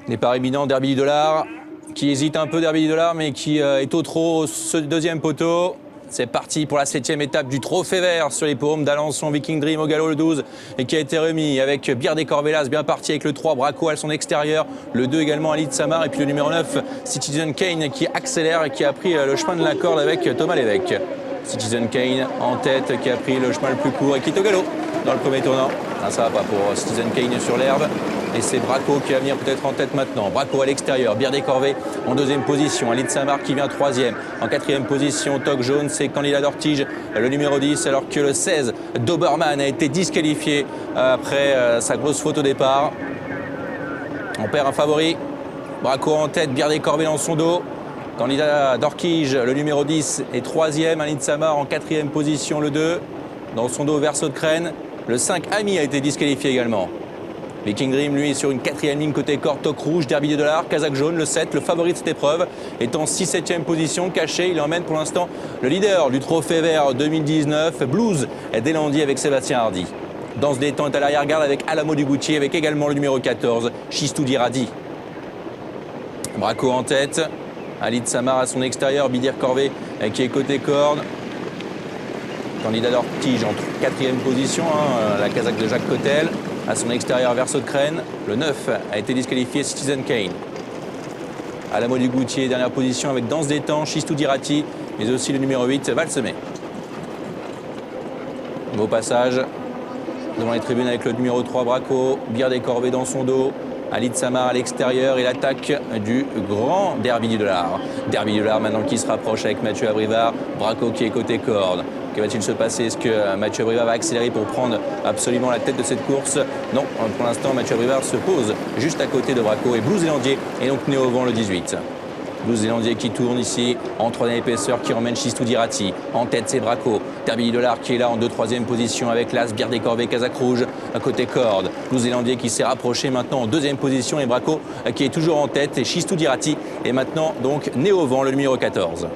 Départ imminent, Derby du Dollar, qui hésite un peu, Derby du Dollar, mais qui est au trot, ce deuxième poteau. C'est parti pour la 7e étape du Trophée Vert sur les paumes d'Alençon, Viking Dream au galop le 12 et qui a été remis avec Birdé Corvelas bien parti avec le 3, Braco à son extérieur, le 2 également Alid Samar et puis le numéro 9, Citizen Kane qui accélère et qui a pris le chemin de la corde avec Thomas Lévesque. Citizen Kane en tête qui a pris le chemin le plus court et qui est au galop dans le premier tournant. Ah, ça va pas pour Citizen Kane sur l'herbe. Et c'est Braco qui va venir peut-être en tête maintenant. Braco à l'extérieur, Birdé Corvé en deuxième position. Alid Samar qui vient troisième. En quatrième position, Toc Jaune, c'est Candidat d'Ortige, le numéro 10, alors que le 16, Doberman, a été disqualifié après sa grosse faute au départ. On perd un favori. Braco en tête, Birdé Corvé dans son dos. Candidat d'Ortige, le numéro 10, est troisième. Alid Samar en quatrième position, le 2. Dans son dos, Verso de Crène. Le 5, Ami, a été disqualifié également. Viking Dream, lui, est sur une quatrième ligne côté corde, Toc Rouge, Derby du Dollar, Kazakh Jaune, le 7, le favori de cette épreuve, est en 6-7e position, caché. Il emmène pour l'instant le leader du Trophée Vert 2019, Blues Deslandiers avec Sébastien Hardy. Dans ce détente à l'arrière-garde avec Alamo du Goutier, avec également le numéro 14, Chistou Diradi. Braco en tête, Alid Samar à son extérieur, Bidir Corvé qui est côté corde. Candidat d'Ortige en quatrième position, la Kazakh de Jacques Cotel. À son extérieur, Verso de Crène. Le 9 a été disqualifié, Citizen Kane. Alamo du Goutier, dernière position avec Danse des Temps, Chistou Dirati, mais aussi le numéro 8, Valsemé. Beau passage devant les tribunes avec le numéro 3, Braco. Birdé Corvé dans son dos. Alid Samar à l'extérieur et l'attaque du grand Derby du Dollar. Derby du Dollar maintenant qui se rapproche avec Mathieu Abrivard. Braco qui est côté corde. Que va-t-il se passer? Est-ce que Mathieu Abrivard va accélérer pour prendre absolument la tête de cette course? Non, pour l'instant, Mathieu Abrivard se pose juste à côté de Braco et Blues Deslandiers est donc né au vent le 18. Blues Deslandiers qui tourne ici en troisième épaisseur, qui emmène Chistou Dirati. En tête, c'est Braco. Derby du Dollar qui est là en 2-3e position avec l'As, Birdé Corvé, Kazakh Rouge à côté corde. Blues Deslandiers qui s'est rapproché maintenant en 2e position et Braco qui est toujours en tête et Chistou Dirati est maintenant donc né au vent le numéro 14.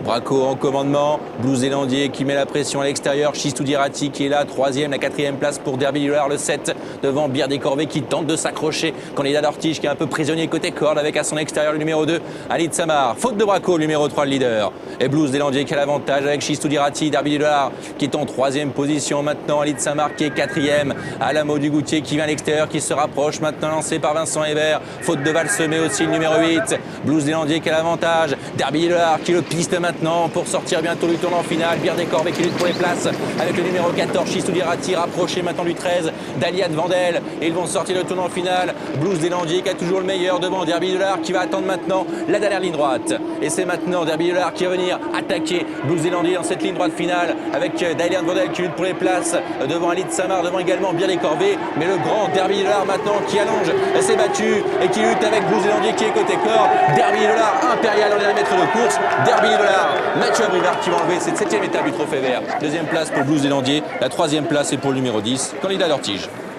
Braco en commandement, Blues Deslandiers qui met la pression à l'extérieur, Chistou Dirati qui est là, 3e, la 4e place pour Derby du Dollar, le 7, devant Birdé Corvé qui tente de s'accrocher, Candidat d'Ortige qui est un peu prisonnier côté corde avec à son extérieur le numéro 2, Alid Samar, faute de Braco, le numéro 3, le leader, et Blues Deslandiers qui a l'avantage avec Chistou Dirati, Derby du Dollar qui est en 3e position maintenant, Alid Samar qui est 4e, Alamo du Goutier qui vient à l'extérieur, qui se rapproche maintenant, lancé par Vincent Hébert, faute de Valsemé aussi, le numéro 8, Blues Deslandiers qui a l'avantage, Derby du Dollar qui le piste maintenant pour sortir bientôt du tournant final. Birdé Corvé qui lutte pour les places avec le numéro 14, Chistou Dirati, rapproché maintenant du 13, Dalian Vandel. Et ils vont sortir le tournant final. Blues Deslandiers qui a toujours le meilleur devant Derby du Dollar qui va attendre maintenant la dernière ligne droite. Et c'est maintenant Derby du Dollar qui va venir attaquer Blues Deslandiers dans cette ligne droite finale avec Dalian Vandel qui lutte pour les places devant Alid Samar, devant également Birdé Corvé. Mais le grand Derby du Dollar maintenant qui allonge ses battus et qui lutte avec Blues Deslandiers qui est côté corps. Derby du Dollar impérial dans les mètres de course. Derby du Dollar, Mathieu Abrivard qui va enlever cette 7e étape du Trophée Vert. 2e place pour Blues Deslandiers, la 3e place est pour le numéro 10, Candidat d'Ortige.